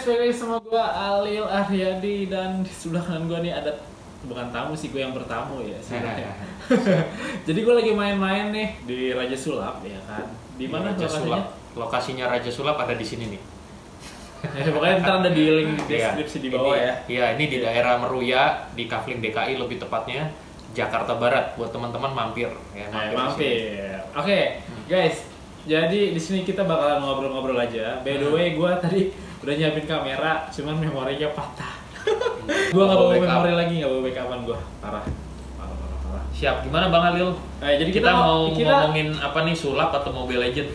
guys, balik lagi sama gue Alil Aryadi. Dan di sebelah kanan gue nih ada, bukan tamu sih, gue yang bertamu ya sebenarnya. Jadi gue lagi main-main nih di Raja Sulap ya kan. Di mana lokasinya? Lokasinya Raja Sulap ada di sini nih. Pokoknya ntar ada di link di deskripsi di bawah ya. Iya, ini di daerah Meruya, di Kafling DKI lebih tepatnya, Jakarta Barat. Buat teman-teman mampir ya, mampir. Oke, guys. Jadi di sini kita bakalan ngobrol-ngobrol aja. By the way, gue tadi udah nyiapin kamera, cuman memorinya patah. Gue nggak bawa memori lagi, nggak bawa backupan gue. Parah. Siap, gimana Bang Alil? Jadi kita mau ngomongin apa nih, sulap atau Mobile Legend?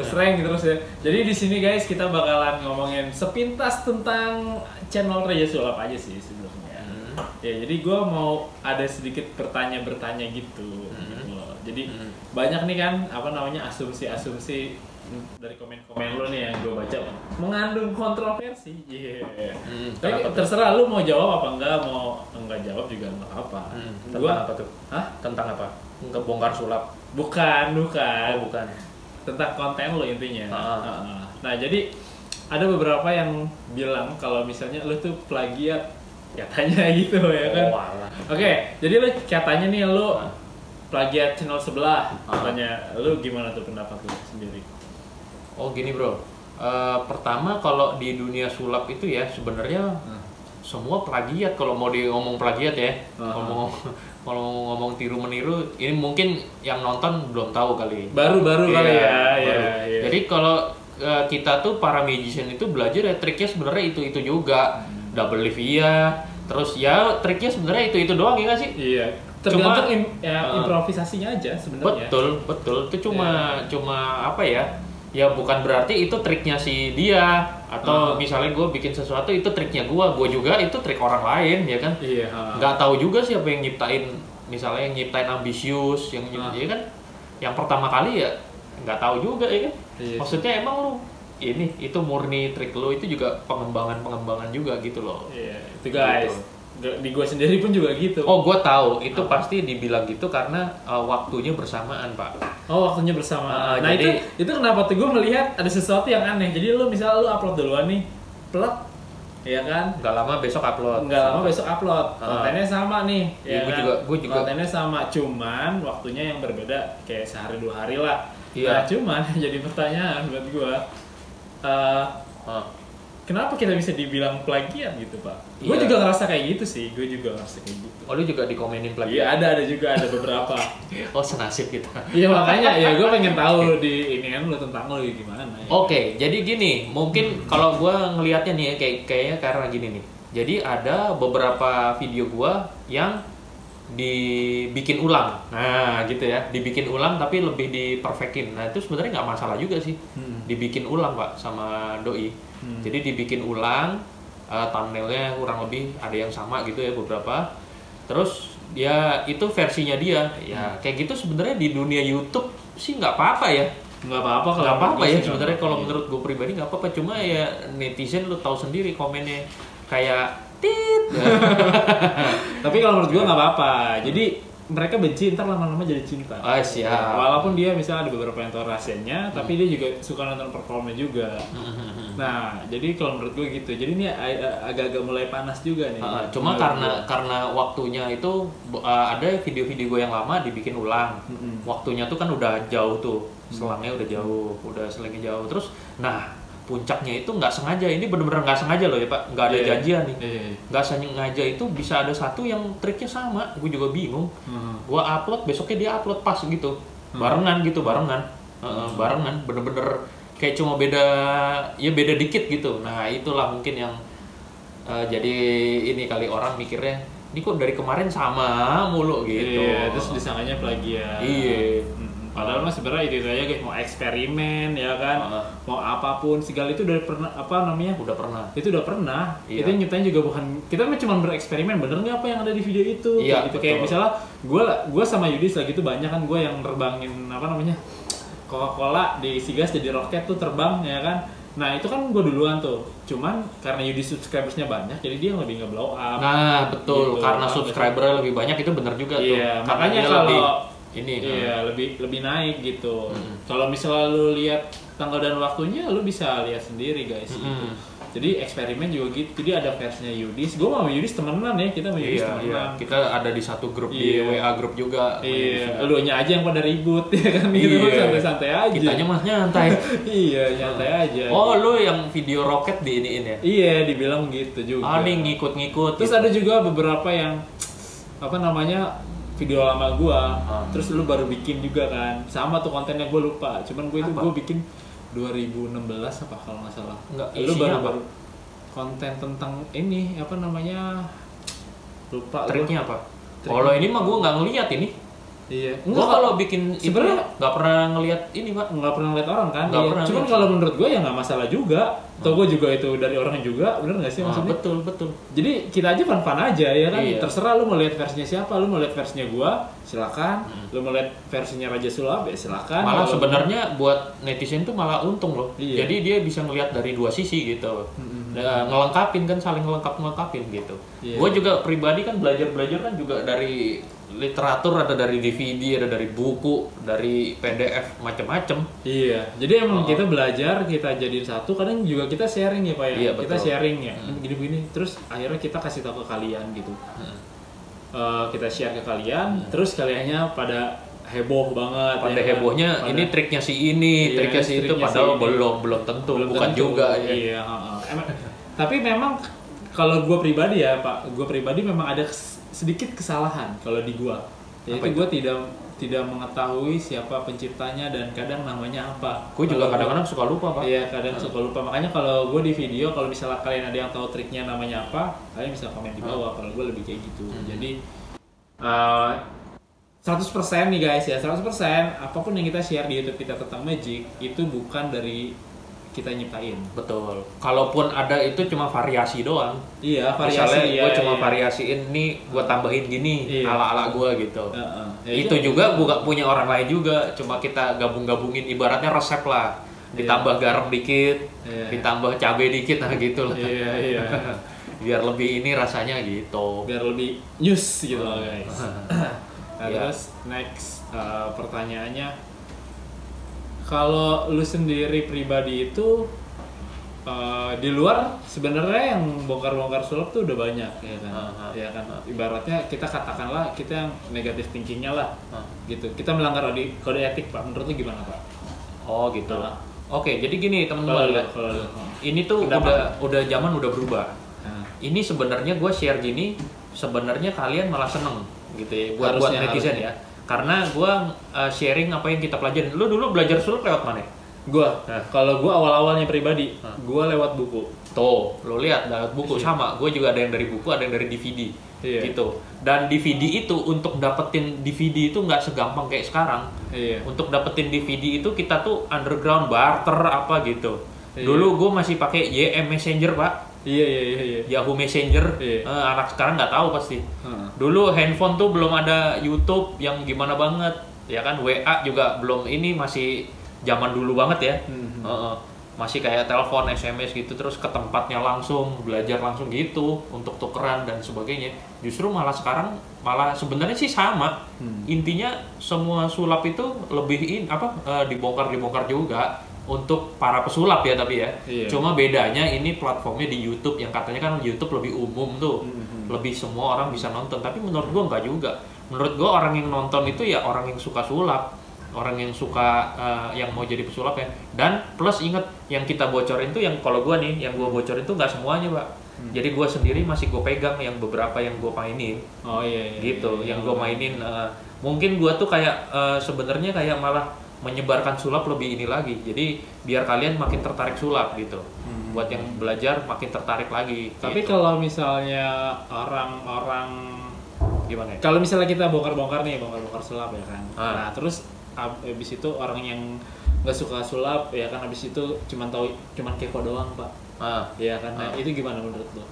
Sering terus ya. Jadi di sini guys kita bakalan ngomongin sepintas tentang channel Raja Sulap aja sih sebenarnya. Ya jadi gue mau ada sedikit bertanya gitu. Jadi banyak nih kan apa namanya asumsi-asumsi dari komen-komen lo nih yang gue baca mengandung kontroversi. Tapi terserah lu mau jawab apa enggak, mau enggak jawab juga enggak apa. Tentang apa tuh? Hah? Tentang apa? Ngebongkar sulap? Bukan. Oh, bukan. Tentang konten lo intinya. Nah, jadi ada beberapa yang bilang kalau misalnya lo tuh plagiat, katanya gitu ya kan. Oke, jadi lo katanya nih lo plagiat channel sebelah, katanya. Lu gimana tuh pendapat lu sendiri? Oh gini bro, pertama kalau di dunia sulap itu ya sebenarnya semua plagiat. Kalau mau ngomong plagiat ya, kalau ngomong tiru meniru, ini mungkin yang nonton belum tahu kali. Baru kali ya. Jadi kalau kita tuh para magician itu belajar ya triknya sebenarnya itu juga, double lift iya, terus ya triknya sebenarnya itu doang ya nggak sih? Iya. Tergantung improvisasinya aja sebenarnya. Betul. Itu cuma apa ya? Ya bukan berarti itu triknya si dia, atau misalnya gue bikin sesuatu itu triknya gue juga itu trik orang lain ya kan. Nggak tahu juga siapa yang nyiptain, misalnya yang nyiptain ambisius, yang ya kan, yang pertama kali ya nggak tahu juga ya kan. Maksudnya emang lu itu murni trik lo, itu juga pengembangan juga gitu loh. Itu guys. Gitu. Di gue sendiri pun juga gitu. Oh, gue tahu itu pasti dibilang gitu karena waktunya bersamaan, Pak. Oh, waktunya bersamaan. Nah, jadi itu kenapa tuh gue melihat ada sesuatu yang aneh. Jadi lu misalnya lu upload duluan nih, plek, ya kan? Nggak lama besok upload. Kontennya sama nih. Ya, gue juga. Kontennya sama, cuman waktunya yang berbeda, kayak sehari 2 hari lah. Nah, Iya. cuman jadi pertanyaan buat gue. Kenapa kita bisa dibilang plagiat gitu, Pak? Gue juga ngerasa kayak gitu sih, Oh, lu juga dikomenin Iya, plagiat? ada beberapa. Oh, senasib kita. Iya, makanya ya gue pengen tahu di ini kan lu tentang lu gimana ya. Oke, jadi gini, mungkin kalau gue ngelihatnya nih ya, kayaknya karena gini nih. Jadi ada beberapa video gue yang dibikin ulang. Nah, gitu ya, dibikin ulang tapi lebih diperfectin. Nah, itu sebenarnya nggak masalah juga sih. Dibikin ulang, Pak, sama doi. Jadi dibikin ulang, thumbnailnya kurang lebih ada yang sama gitu ya beberapa. Terus ya itu versinya dia. Ya kayak gitu sebenarnya di dunia YouTube sih nggak apa-apa ya. Nggak apa-apa ya sebenarnya kalau menurut gue pribadi nggak apa-apa. Cuma ya netizen lu tahu sendiri komennya kayak tit. Tapi kalau menurut gue nggak apa-apa. Jadi mereka benci, ntar lama-lama jadi cinta. Siap. Walaupun dia misalnya ada beberapa yang tahu rahasianya, tapi dia juga suka nonton performnya juga. Nah, jadi kalau menurut gue gitu. Jadi ini agak-agak mulai panas juga nih. Cuma karena waktunya itu ada video-video gue yang lama dibikin ulang. Waktunya tuh kan udah jauh tuh, selangnya udah jauh, selangnya jauh. Terus, puncaknya itu nggak sengaja, ini bener-bener nggak sengaja loh ya Pak, nggak ada janjian nih, nggak sengaja itu bisa ada satu yang triknya sama, gue juga bingung, gue upload besoknya dia upload pas gitu, barengan, bener-bener kayak cuma beda dikit gitu. Nah itulah mungkin yang jadi ini kali orang mikirnya, ini kok dari kemarin sama mulu gitu. Terus disangkanya plagiat. Padahal mas sebenarnya itu aja guys, mau eksperimen ya kan, mau apapun segala itu udah pernah Udah pernah. Itu yang nyiptain juga bukan kita, cuma bereksperimen bener nggak apa yang ada di video itu. Gitu. Kayak misalnya gue sama Yudis lagi tuh banyak kan gue yang nerbangin Coca-Cola diisi gas jadi roket tuh terbang ya kan. Nah itu kan gue duluan tuh, cuman karena Yudis subscribersnya banyak jadi dia lebih nggak blow up. Nah betul, gitu. Karena subscribernya lebih banyak itu bener juga tuh. Makanya kalau lebih naik gitu. Kalau misalnya lu lihat tanggal dan waktunya lu bisa lihat sendiri guys. Gitu. Jadi eksperimen juga gitu. Jadi ada versinya Yudis. Gue sama Yudis temenan ya, kita sama Yudis temenan. Iya. Kita ada di satu grup di WA grup juga. Iya. Lu nya aja yang pada ribut ya kan gitu, santai-santai aja. Kitanya mah nyantai. Iya, nyantai aja. Oh, lu yang video roket di iniin ya? Iya, dibilang gitu juga. Nih ngikut-ngikut. Terus ada juga beberapa yang apa namanya video lama gua, terus lu baru bikin juga kan, sama tuh kontennya gua lupa, cuman gua bikin 2016 apa kalau nggak salah. Enggak, lu baru konten tentang ini apa namanya, lupa. Triknya apa? Kalau ini mah gua nggak ngeliat ini. Iya. Gua kalau bikin sebenarnya nggak pernah ngeliat ini pak. Nggak pernah ngeliat orang kan. Iya. Cuman kalau menurut gue ya nggak masalah juga. Atau gue juga itu dari orang juga, bener nggak sih maksudnya? Betul. Jadi kita aja fun-fun aja ya kan. Iya. Terserah lu mau lihat versinya siapa, lu mau lihat versinya gue, silakan. Lu mau lihat versinya Raja Sulap ya silakan. Malah sebenarnya buat netizen tuh malah untung loh. Iya. Jadi dia bisa ngeliat dari dua sisi gitu. Ngelengkapin kan, saling ngelengkapin gitu. Iya. Gue juga pribadi kan belajar kan juga dari literatur, ada dari DVD, ada dari buku, dari PDF, macam-macam. Iya, jadi emang kita belajar, kita jadiin satu, kadang juga kita sharing ya Pak ya. Iya, kita sharing ya, begini-begini, terus akhirnya kita kasih tahu ke kalian gitu. Kita share ke kalian, terus kaliannya pada heboh banget. Pada hebohnya, ini triknya si ini, triknya si itu, padahal belum tentu, bukan tentu. Juga. Iya, tapi memang kalau gue pribadi ya Pak, gue pribadi memang ada sedikit kesalahan kalau di gua, yaitu gua tidak mengetahui siapa penciptanya dan kadang namanya apa. Gua juga kadang-kadang suka lupa Pak. Iya, kadang suka lupa. Makanya kalau gua di video, kalau misalnya kalian ada yang tahu triknya namanya apa, kalian bisa komen di bawah. Kalau gua lebih kayak gitu. Jadi 100% nih guys ya, 100% apapun yang kita share di YouTube kita tentang Magic itu bukan dari kita nyiptain. Betul. Kalaupun ada itu cuma variasi doang. Iya, variasi. Gue cuma variasiin nih, gue tambahin gini ala-ala gue gitu. Itu juga gue gak punya orang lain juga, cuma kita gabung-gabungin ibaratnya resep lah. Ditambah garam dikit, ditambah cabai dikit, nah gitu lah. Iya. Biar lebih ini rasanya gitu. Biar lebih news gitu loh guys. Terus next pertanyaannya, kalau lu sendiri pribadi itu di luar sebenarnya yang bongkar-bongkar sulap tuh udah banyak ya kan. Ya kan. Ibaratnya kita katakanlah kita yang negatif thinkingnya lah. Gitu. Kita melanggar kode etik Pak. Menurut lu gimana Pak? Oh gitu. Oke, jadi gini teman-teman. Ini tuh udah zaman udah berubah. Ini sebenarnya gue share gini, sebenarnya kalian malah seneng gitu ya buat netizen ya. Karena gue sharing apa yang kita pelajarin. Lu dulu belajar sulap lewat mana? Kalau gue awal-awalnya pribadi, gue lewat buku. Tuh, lu lihat lewat buku sama. Gue juga ada yang dari buku, ada yang dari DVD. Gitu. Dan DVD itu untuk dapetin DVD itu nggak segampang kayak sekarang. Untuk dapetin DVD itu kita tuh underground barter apa gitu. Dulu gue masih pakai YM Messenger Pak. Iya. Yahoo Messenger. Anak sekarang nggak tahu pasti. Dulu handphone tuh belum ada YouTube yang gimana banget, ya kan. WA juga belum, ini masih zaman dulu banget ya. Masih kayak telepon, SMS gitu, terus ke tempatnya langsung, belajar langsung gitu untuk tukeran dan sebagainya. Justru malah sekarang sebenarnya sih sama. Intinya semua sulap itu lebih dibongkar juga. Untuk para pesulap ya tapi ya. Cuma bedanya ini platformnya di YouTube, yang katanya kan YouTube lebih umum tuh. Lebih semua orang bisa nonton, tapi menurut gua enggak juga. Menurut gua orang yang nonton itu ya orang yang suka sulap, orang yang suka yang mau jadi pesulap ya. Dan plus inget yang kita bocorin tuh, yang kalau gua nih, yang gua bocorin tuh nggak semuanya Pak. Jadi gua sendiri masih gua pegang yang beberapa yang gua mainin. Gitu. Yang gua mainin mungkin gua tuh kayak sebenarnya kayak malah menyebarkan sulap lebih ini lagi, jadi biar kalian makin tertarik sulap gitu. Buat yang belajar makin tertarik lagi. Tapi gitu. Kalau misalnya orang-orang gimana ya? Kalau misalnya kita bongkar sulap ya kan. Nah terus abis itu orang yang nggak suka sulap ya kan, abis itu cuman kepo doang Pak. Ya kan. Nah itu gimana menurut lo?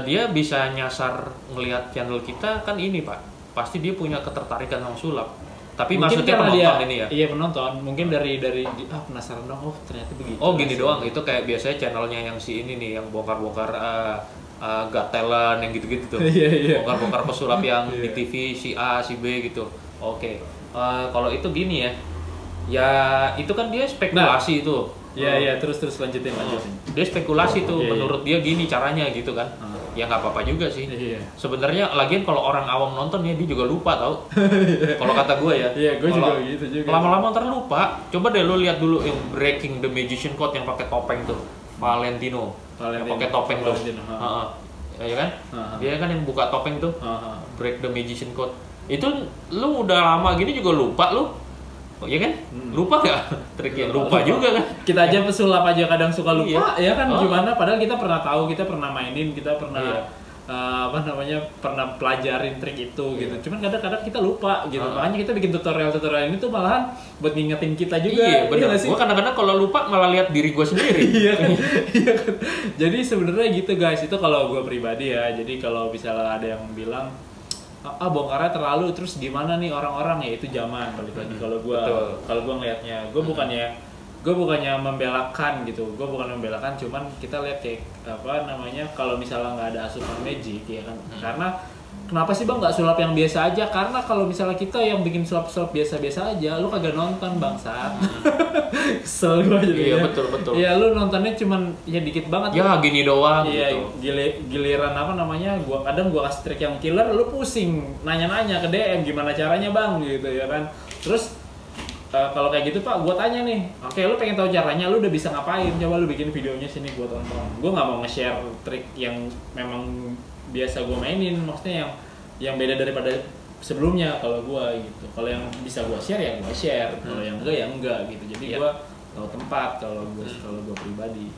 Dia bisa nyasar ngelihat channel kita kan ini Pak. Pasti dia punya ketertarikan sama sulap. Tapi mungkin maksudnya penonton ini ya? Iya penonton, mungkin dari penasaran dong, ternyata begitu. Oh gini doang, itu kayak biasanya channelnya yang si ini nih, yang bongkar-bongkar Got Talent yang gitu-gitu tuh. Bongkar-bongkar pesulap yang di TV si A, si B gitu. Oke. Kalau itu gini ya, Ya itu kan dia spekulasi itu. Iya, terus lanjutin. Dia spekulasi tuh, Iya, menurut dia gini caranya gitu kan. Ya nggak apa-apa juga sih. Iya. Sebenarnya lagian kalau orang awam nonton ya dia juga lupa tau. Kalau kata gue ya. Iya, gue juga gitu juga. Lama-lama ntar lupa. Coba deh lu lihat dulu yang Breaking the Magician Code yang pakai topeng tuh, Valentino. Yang pakai topeng tuh. Ya kan? Dia kan yang buka topeng tuh. Break the Magician Code. Itu lu udah lama gini juga lupa lu. Oh, iya kan? Lupa nggak triknya? Lupa juga kan? Kita aja pesulap aja kadang suka lupa, ya kan? Gimana? Padahal kita pernah tahu, kita pernah mainin, kita pernah pernah pelajarin trik itu gitu. Cuman kadang-kadang kita lupa gitu. Makanya kita bikin tutorial ini tuh malahan buat ngingetin kita juga. Iya, benar. Gua kadang-kadang kalau lupa malah lihat diri gua sendiri. Iya kan? Jadi sebenarnya gitu guys. Itu kalau gua pribadi ya. Jadi kalau misalnya ada yang bilang bongkarnya terlalu, terus gimana nih orang-orang, ya itu zaman balik lagi. Kalau gua ngelihatnya, gua bukannya membelakan gitu, cuman kita lihat kayak kalau misalnya nggak ada asupan magic ya kan, karena kenapa sih bang nggak sulap yang biasa aja? Karena kalau misalnya kita yang bikin sulap biasa aja, lu kagak nonton bangsat. Kesel gua jadinya. Iya betul. Iya, lu nontonnya cuman ya dikit banget. Ya gini doang. Iya, gitu. Giliran gua kasih trik yang killer, lu pusing nanya-nanya ke DM gimana caranya bang gitu ya kan. Terus kalau kayak gitu pak, gua tanya nih, oke lu pengen tahu caranya, lu udah bisa ngapain? Coba lu bikin videonya sini gua tonton. Gua nggak mau nge-share trik yang memang biasa gua mainin, maksudnya yang beda daripada sebelumnya kalau gua gitu. Kalau yang bisa gua share ya gua share, kalau yang enggak ya enggak gitu. Jadi gua tahu tempat kalau gua pribadi.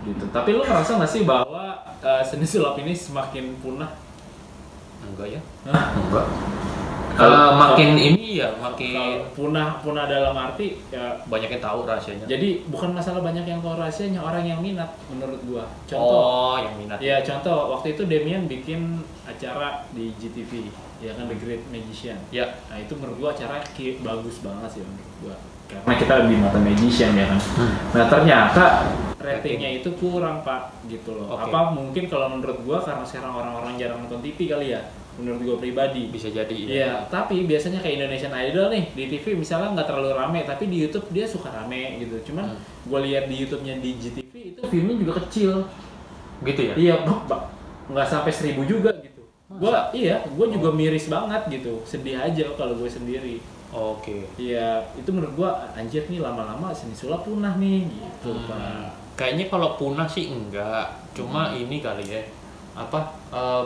Gitu. Tapi lu ngerasa nggak sih bahwa seni sulap ini semakin punah? Enggak ya? Enggak. Makin punah dalam arti ya banyak yang tahu rahasianya. Jadi bukan masalah banyak yang tahu rahasianya, orang yang minat menurut gua. Contoh, yang minat. Ya contoh waktu itu Demian bikin acara di GTV, ya kan The Great Magician. Ya. Nah itu menurut gua acara bagus banget sih menurut gua. Karena kita lebih mata magician ya kan. Nah ternyata ratingnya itu kurang pak, gitu loh. Okay. Apa mungkin kalau menurut gua karena sekarang orang-orang jarang nonton TV kali ya? Menurut gue pribadi bisa jadi ya. Tapi biasanya kayak Indonesian Idol nih di TV misalnya nggak terlalu rame, tapi di YouTube dia suka rame gitu. Cuman gue lihat di YouTube-nya di GTV itu filmnya juga kecil gitu ya. Iya nggak sampai 1.000 juga gitu. Gue juga miris banget gitu, sedih aja kalau gue sendiri. Oke. Iya itu menurut gue anjir nih, lama-lama seni sulap punah nih gitu pak. Kayaknya kalau punah sih enggak, cuma ini kali ya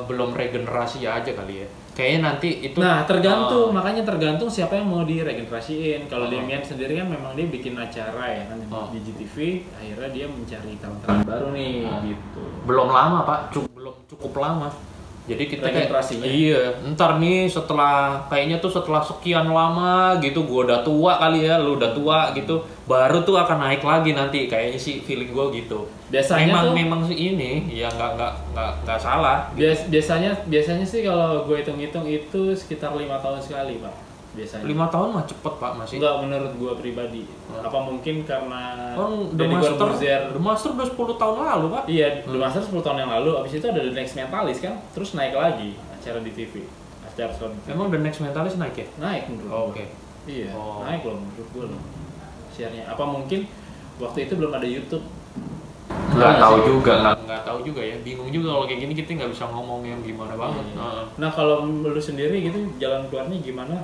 belum regenerasi aja kali ya. Kayaknya nanti itu. Nah tergantung, makanya tergantung siapa yang mau diregenerasiin. Kalau Demian sendiri kan memang dia bikin acara ya kan di GTV, akhirnya dia mencari talent baru nih gitu. Belum lama pak, belum cukup lama. Jadi kita regenerasinya. Ntar nih kayaknya setelah sekian lama gitu, gua udah tua kali ya, lu udah tua gitu, baru tuh akan naik lagi nanti, kayaknya sih feeling gua gitu. Biasanya memang sih ini ya nggak salah. Gitu. Biasanya sih kalau gue hitung-hitung itu sekitar 5 tahun sekali pak. Biasanya. 5 tahun mah cepet pak masih. Enggak, menurut gue pribadi. Apa mungkin karena The Master udah 10 tahun lalu pak? Iya, The Master 10 tahun yang lalu. Abis itu ada The Next Mentalist kan, terus naik lagi acara di TV. Acara Sony. Emang The Next Mentalist naik ya? Naik menurut gue. Oke. Iya, naik loh menurut gue loh. Share-nya. Apa mungkin waktu itu belum ada YouTube? Nggak tahu juga ya, bingung juga kalau kayak gini, kita nggak bisa ngomong yang gimana banget. Nah kalau lu sendiri gitu, jalan keluarnya gimana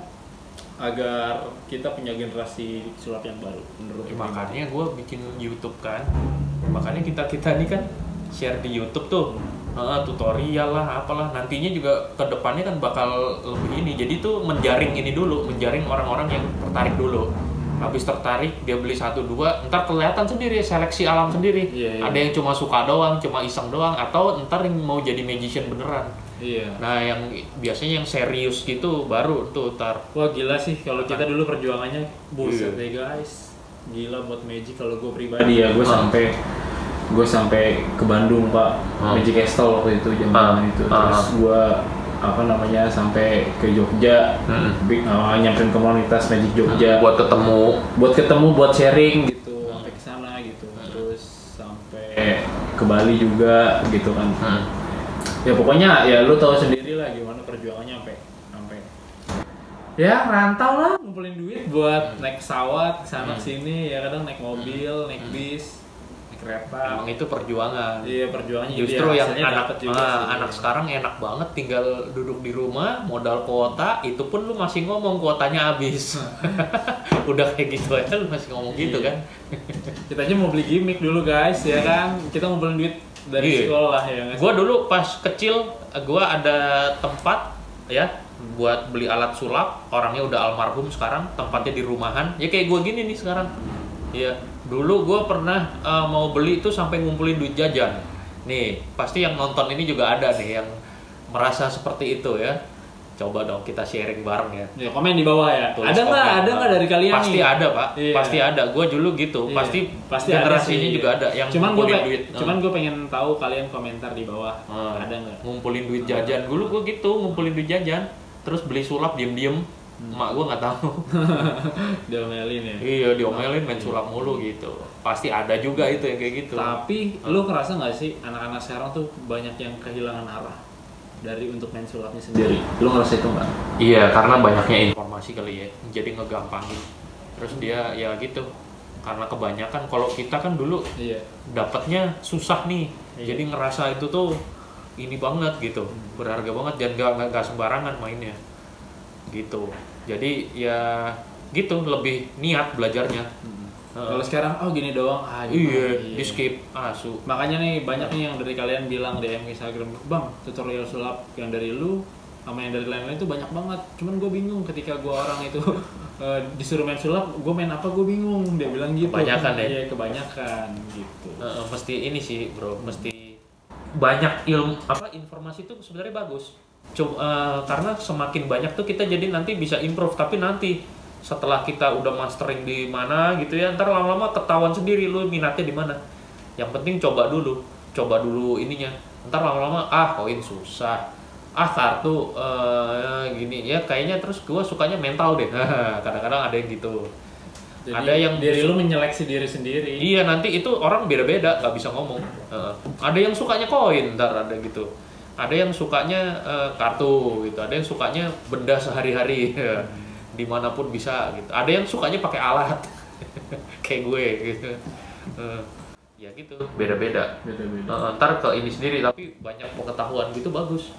agar kita punya generasi sulap yang baru menurut makanya gue bikin YouTube kan, makanya kita nih kan share di YouTube tuh tutorial lah apalah, nantinya juga kedepannya kan bakal lebih ini, jadi tuh menjaring orang-orang yang tertarik dulu. Habis tertarik dia beli 1-2, ntar kelihatan sendiri seleksi alam sendiri. Ada yang cuma suka doang, cuma iseng doang, atau ntar yang mau jadi magician beneran. Nah yang biasanya yang serius gitu baru tuh ntar. Wah gila sih kalau kita dulu perjuangannya buset deh guys, gila buat magic. Kalau gue pribadi ya, gue sampai ke Bandung pak, Magic Castle waktu itu zaman itu. Terus gue sampai ke Jogja, nyamperin komunitas Magic Jogja buat ketemu buat sharing gitu, sampai ke sana gitu. Terus sampai ke Bali juga gitu kan. Ya pokoknya ya lu tahu sendiri lah gimana perjuangannya sampai Ya rantau lah, ngumpulin duit buat naik pesawat kesana kesini, ya kadang naik mobil, naik bis, naik kereta. Emang itu perjuangan. Iya perjuangannya. Justru jadi yang hasilnya anak dapet juga sih. anak sekarang enak banget tinggal duduk di rumah, modal kuota, itu pun lu masih ngomong kuotanya habis. Udah kayak gitu aja lu masih ngomong gitu kan. Kita aja mau beli gimmick dulu guys, ya kan? Kita ngumpulin duit dari sekolah ya nggak sih? Gua dulu pas kecil, gua ada tempat ya buat beli alat sulap, orangnya udah almarhum sekarang, tempatnya di rumahan. Ya kayak gua gini nih sekarang. Ya, dulu gua pernah mau beli itu sampai ngumpulin duit jajan. Nih, pasti yang nonton ini juga ada nih yang merasa seperti itu ya. Coba dong kita sharing bareng ya. Ya komen di bawah ya. Tulis Ada nggak dari kalian pasti nih? ada pak, Iya. pasti ada. Gue dulu gitu, Iya. pasti ada generasinya sih. juga ada yang cuman ngumpulin duit. gue pengen tahu kalian komentar di bawah. Ada nggak? Ngumpulin duit jajan. Dulu gue gitu, ngumpulin duit jajan. Terus beli sulap diem-diem. Emak gue nggak tahu. Diomelin ya. Iya, diomelin main sulap mulu gitu. Pasti ada juga itu yang kayak gitu. Tapi lu ngerasa nggak sih anak-anak sekarang tuh banyak yang kehilangan arah dari untuk main sulapnya sendiri? Lu ngerasa itu nggak? Iya, karena banyaknya informasi kali ya, jadi ngegampangin. Terus dia ya gitu, karena kebanyakan. Kalau kita kan dulu dapatnya susah nih, jadi ngerasa itu tuh ini banget gitu, berharga banget dan nggak sembarangan mainnya, gitu. Jadi ya gitu, lebih niat belajarnya. Kalau sekarang gini doang, di skip asu. Makanya nih banyak nih yang dari kalian bilang DM Instagram, bang tutorial sulap yang dari lu sama yang dari lain-lain itu banyak banget. Cuman gue bingung ketika gue orang itu disuruh main sulap, gue main apa gue bingung. Dia bilang gitu. Kebanyakan ya? Iya kebanyakan gitu. Mesti ini sih bro, mesti banyak informasi itu sebenarnya bagus. Karena semakin banyak tuh kita jadi nanti bisa improve, tapi nanti setelah kita udah mastering di mana gitu ya, ntar lama-lama ketahuan sendiri lu minatnya di mana. Yang penting coba dulu ininya. Ntar lama-lama koin susah, kartu gini ya kayaknya. Terus gua sukanya mental deh. Kadang-kadang ada yang gitu. Jadi ada yang diri lu menyeleksi diri sendiri. Iya, nanti itu orang beda-beda, nggak bisa ngomong. Ada yang sukanya koin, ntar ada gitu. Ada yang sukanya kartu gitu. Ada yang sukanya benda sehari-hari. Dimanapun bisa gitu. Ada yang sukanya pakai alat kayak gue gitu. Ya gitu, beda-beda. Ntar ke ini sendiri, tapi banyak pengetahuan gitu bagus.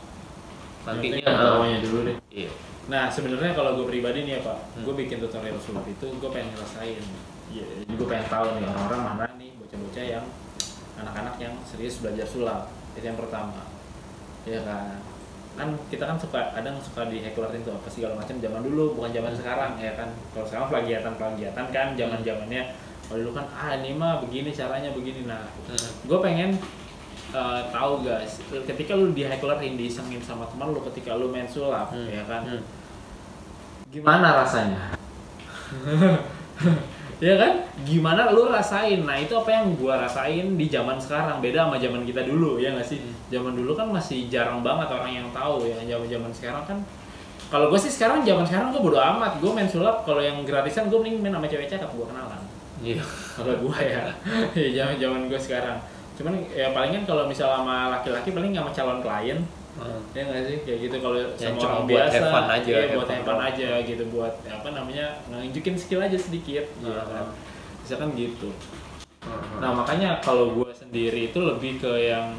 Nantinya pengetahuannya dulu deh. Iya. Nah sebenarnya kalau gue pribadi nih ya Pak, gue bikin tutorial sulap itu gue pengen ngerasain. Iya, gue pengen tahu nih orang-orang mana nih bocah-bocah yang anak-anak yang serius belajar sulap. Itu yang pertama. Ya kan kita kan kadang suka diheklerin tuh apa segala macam zaman dulu, bukan zaman sekarang ya kan. Kalau sekarang plagiatan kan zamannya kalau dulu kan ini mah begini caranya begini. Nah gue pengen tahu guys, ketika lu diheklerin, diisengin sama teman lu ketika lu main sulap ya kan, gimana rasanya? Ya kan, gimana lu rasain? Nah itu apa yang gua rasain di zaman sekarang, beda sama zaman kita dulu ya nggak sih? Zaman dulu kan masih jarang banget orang yang tahu ya. Zaman sekarang kan, kalau gue sih zaman sekarang gue bodo amat. Gue main sulap kalau yang gratisan gue mending main sama cewek cakep, gue kenalan. Iya. Kalau gue ya, zaman gue sekarang. Cuman ya palingan kalau misal sama laki-laki paling sama calon klien. Ya nggak sih, kayak gitu. Kalau sama orang biasa buat have fun aja gitu, buat nunjukin skill aja sedikit ya kan, misalkan gitu. Nah makanya kalau gue sendiri itu lebih ke yang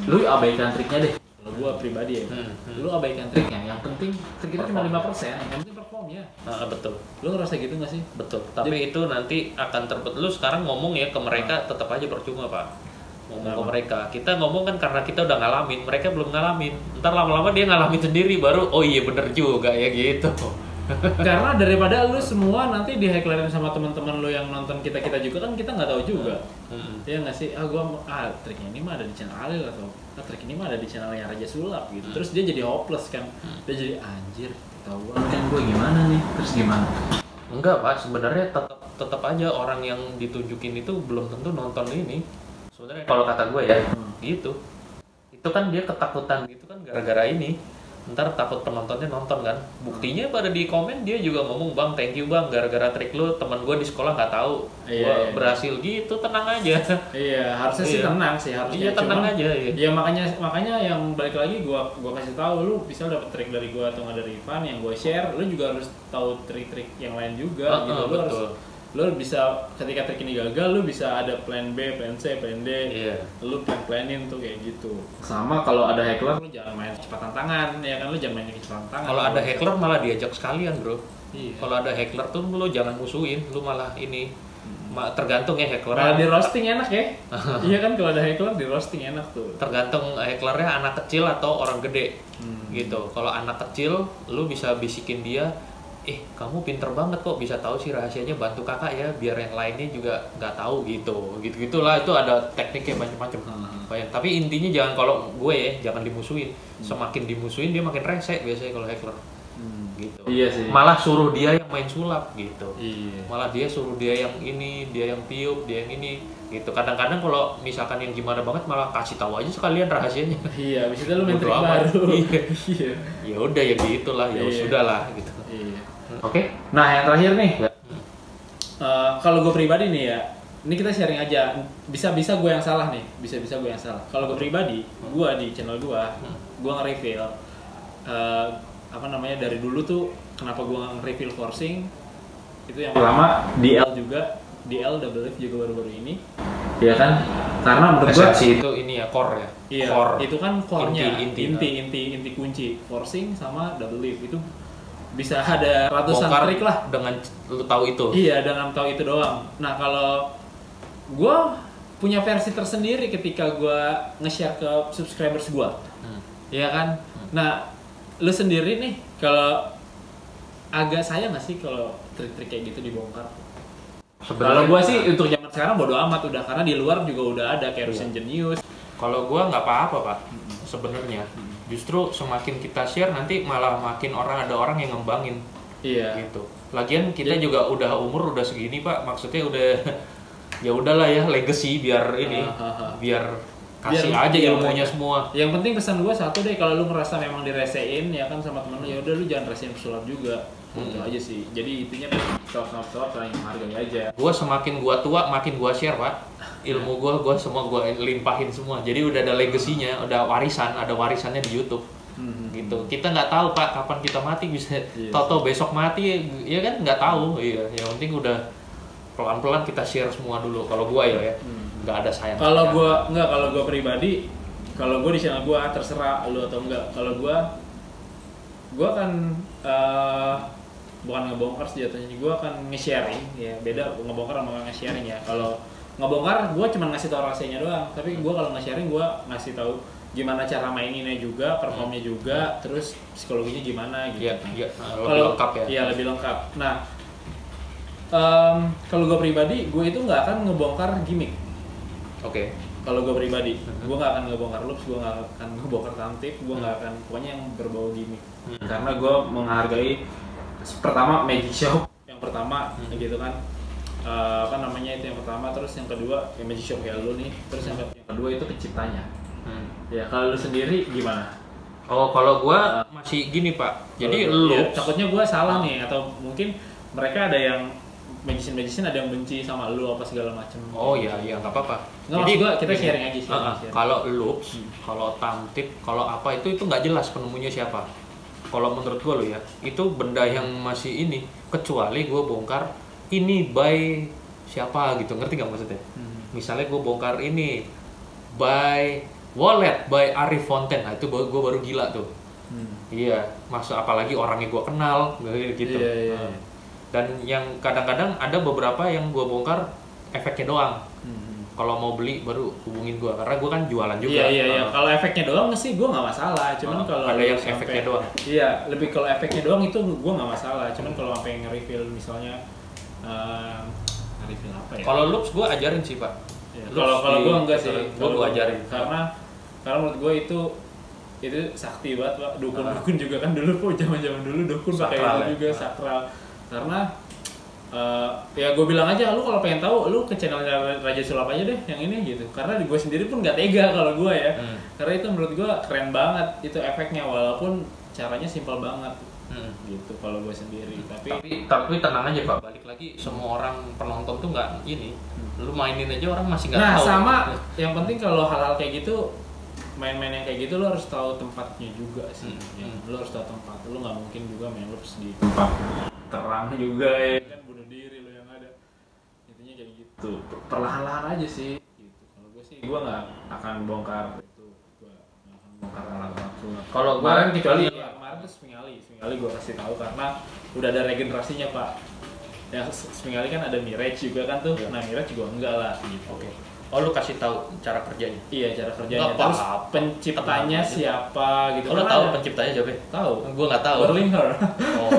lu abaikan triknya deh. Kalau gue pribadi ya, lu abaikan triknya. Yang penting trik kita cuma 5%, yang penting performnya. Betul. Lu ngerasa gitu nggak sih? Betul. Tapi itu nanti akan lu sekarang ngomong ya ke mereka tetap aja percuma Pak. Ngomong ke mereka, kita ngomong kan karena kita udah ngalamin, mereka belum ngalamin. Ntar lama-lama dia ngalamin sendiri baru iya bener juga ya gitu. Karena daripada lu semua nanti diheklerin sama teman-teman lu yang nonton kita juga kan kita nggak tahu juga. Ya nggak sih, trik ini mah ada di channel Alil, atau trik ini mah ada di channelnya Raja Sulap gitu. Terus dia jadi hopeless kan, dia jadi anjir, ketahuan kan gue gimana nih, terus gimana? Enggak Pak, sebenarnya tetap aja orang yang ditunjukin itu belum tentu nonton ini. Sebenarnya kalau kata gue ya, gitu. Itu kan dia ketakutan gitu kan gara-gara ini. ntar takut penontonnya nonton kan. Buktinya pada di komen dia juga ngomong, bang thank you bang, gara-gara trik lu teman gue di sekolah nggak tahu gue berhasil gitu. Tenang aja. Iya, harusnya sih tenang sih, harusnya. Iya, tenang aja ya. Ya makanya yang balik lagi gua kasih tahu, lu bisa dapet trik dari gua atau nggak dari Ivan yang gua share, lu juga harus tahu trik-trik yang lain juga gitu. Lu harus, lu bisa ketika trik ini gagal, lu bisa ada plan B, plan C, plan D. Lu planin tuh kayak gitu. Sama kalau ada heckler, lu jangan main kecepatan tangan, ya kan, lu jangan main kecepatan tangan. Kalau ada heckler malah diajak sekalian, bro. Kalau ada heckler tuh lu jangan musuhin, lu malah ini. Tergantung ya heckler. Malah di roasting enak ya. Iya kan, kalau ada heckler di roasting enak tuh. Tergantung hecklernya anak kecil atau orang gede. Gitu. Kalau anak kecil, lu bisa bisikin dia, kamu pinter banget kok bisa tahu sih rahasianya, bantu kakak ya biar yang lainnya juga nggak tahu gitu. Gitu-gitulah, itu ada tekniknya macam-macam. Tapi intinya jangan, kalau gue ya jangan dimusuhin. Semakin dimusuhin dia makin rese biasanya kalau heckler. Gitu. Iya sih. Malah suruh dia yang main sulap gitu. Iya. Malah dia suruh dia yang ini, dia yang tiup, dia yang ini gitu. Kadang-kadang kalau misalkan yang gimana banget malah kasih tahu aja sekalian rahasianya. Iya, habis itu lu main trik baru. Iya. Ya udah ya gitulah, ya sudahlah gitu. Iya. Oke. Nah, yang terakhir nih. Kalau gue pribadi nih ya, ini kita sharing aja. Bisa-bisa gue yang salah nih. Bisa-bisa gue yang salah. Kalau gue pribadi, gue di channel gue nge-reveal dari dulu tuh kenapa gue nge-reveal forcing. Itu yang pertama, DL juga, DL double lift juga baru-baru ini. Iya kan? Karena menurut gue itu ini ya core ya. Iya, core. itu kan core-nya, inti kunci. Forcing sama double lift itu bisa ada ratusan trik lah dengan lu tahu itu. Iya, dengan tahu itu doang. Nah, kalau gue punya versi tersendiri ketika gue nge-share ke subscribers gue. Iya kan? Nah, lu sendiri nih, kalau agak sayang nggak sih kalau trik-trik kayak gitu dibongkar? Kalau gue sih untuk zaman sekarang bodo amat udah, karena di luar juga udah ada kayak Russian Genius. Kalau gue nggak apa-apa pak, sebenarnya. Justru semakin kita share nanti malah makin ada orang yang ngembangin. Iya. Gitu. Lagian kita juga udah umur udah segini pak, maksudnya udah ya udahlah ya, legacy biar ini, biar kasih aja ilmunya semua. Yang penting pesan gue satu deh, kalau lu ngerasa memang diresein ya kan sama temen lu, ya udah lu jangan resein pesulap juga. Itu aja sih. Jadi intinya pesulap saling menghargai aja. Gue semakin gua tua makin gua share pak. Ilmu gue semua gue limpahin semua. Jadi udah ada legasinya, udah ada warisannya di YouTube. Gitu. Kita nggak tahu pak kapan kita mati, bisa toto besok mati ya kan, nggak tahu. Iya. Yang penting udah pelan-pelan kita share semua dulu. Kalau gue ya. Nggak ada sayang. Kalau gue pribadi, kalau gue di channel gue terserah lu atau enggak. Kalau gue kan bukan ngebongkar sejatuhnya, gue akan nge-sharing ya. Beda ngebongkar sama nge-sharing ya. Kalau ngebongkar gue cuma ngasih tau rasanya doang, tapi gue kalau nge-sharing gue ngasih tahu gimana cara maininnya juga, performnya juga, terus psikologinya gimana gitu. Iya, lebih lengkap ya. Iya, lebih lengkap. Nah, kalau gue pribadi, gue itu nggak akan ngebongkar gimmick. Oke. Kalau gue pribadi, gue nggak akan ngebongkar loops, gue nggak akan ngebongkar tantip, gue nggak akan, pokoknya yang berbau gimmick. Karena gue menghargai pertama magic show, yang pertama gitu kan, itu yang pertama, terus yang kedua ya magic show kayak lu nih, terus yang kedua itu penciptanya. Ya kalau lu sendiri gimana? Oh kalau gue masih gini pak, jadi lu takutnya gue salah nih, atau mungkin mereka ada yang magician ada yang benci sama lu apa segala macam. Oh iya nggak apa-apa. Jadi kita sharing aja sih. Kalau loops, kalau tantip, kalau apa itu nggak jelas penemunya siapa. Kalau menurut gue lo ya, itu benda yang masih ini, kecuali gue bongkar ini by siapa gitu, ngerti nggak maksudnya? Misalnya gue bongkar ini by wallet by Arif Fonten, nah itu gue baru gila tuh. Iya, masuk apalagi orangnya gue kenal gitu. Iya. Dan yang kadang-kadang ada beberapa yang gue bongkar efeknya doang. Kalau mau beli baru hubungin gue, karena gue kan jualan juga. Iya. Kalau efeknya doang sih gue nggak masalah. Cuman kalau ada yang efeknya doang. Iya, lebih kalau efeknya doang itu gue nggak masalah. Cuman kalau sampai nge-reveal misalnya nge-reveal apa ya? Kalau loops gue ajarin sih pak. Ya, kalau gue enggak sih. Gue ajarin. Karena menurut gue itu sakti banget pak. Dukun juga kan dulu zaman dulu dukun pakai itu juga sakral. Karena ya gue bilang aja, lu kalau pengen tahu lu ke channel Raja Sulap aja deh yang ini gitu. Karena gue sendiri pun nggak tega kalau gue ya. Karena itu menurut gue keren banget itu efeknya, walaupun caranya simpel banget. Gitu kalau gue sendiri. Tapi tenang aja Pak, balik lagi semua orang penonton tuh nggak ini, lu mainin aja orang masih nggak nah, tahu. sama yang penting kalau hal-hal kayak gitu, main-main yang kayak gitu lo harus tahu tempatnya juga sih. Ya, lo harus tahu tempat. Lo nggak mungkin juga main lo di tempat terang juga ya kan, bunuh diri lo yang ada. Intinya kayak gitu. Perlahan-lahan aja sih. Gitu. Kalau gue sih gue nggak akan bongkar itu. Gue nggak akan bongkar alat-alat sunat. Kalau gue kemarin tuh Swingali gue kasih tahu karena udah ada regenerasinya Pak. Ya Swingali kan ada Mirage juga kan tuh. Nah Mirage juga enggak lah. Gitu. Oke. Oh lu kasih tahu cara kerjanya? Iya cara kerjanya. Terus penciptanya siapa gitu. Kalau tahu penciptanya siapa? Tahu. Gue nggak tahu. Berlinger. Oh.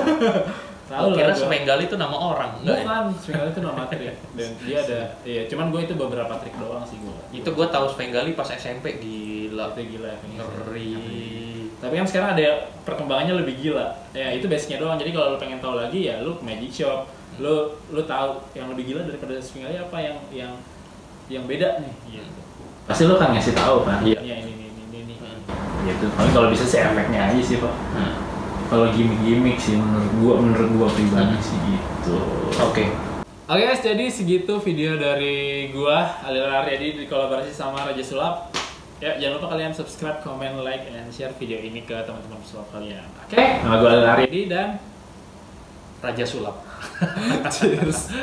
Tahu lah. Kira Swingali itu nama orang. Bukan, Swingali itu nama trik. Dan dia ada, iya. Cuman gue itu beberapa trik doang sih gue. Itu gue tahu Swingali pas SMP, gila. Itu gila. Ngeri. Tapi kan sekarang ada perkembangannya lebih gila. Ya itu basicnya doang. Jadi kalau lo pengen tahu lagi ya lo ke Magic Shop. Lo tahu yang lebih gila daripada Swingali apa yang beda nih. Gitu. Pasti lo kan ngasih tahu kan. Iya. Ini. Gitu. Paling kalau bisa sih efeknya aja sih Pak. Kalau gimmick sih menurut gua pribadi sih gitu. Oke guys, jadi segitu video dari gua Alil Aryadi dikolaborasi sama Raja Sulap. Ya jangan lupa kalian subscribe, comment, like, and share video ini ke teman-teman pesulap kalian. Oke, nama gua Alil Aryadi dan Raja Sulap. Cheers.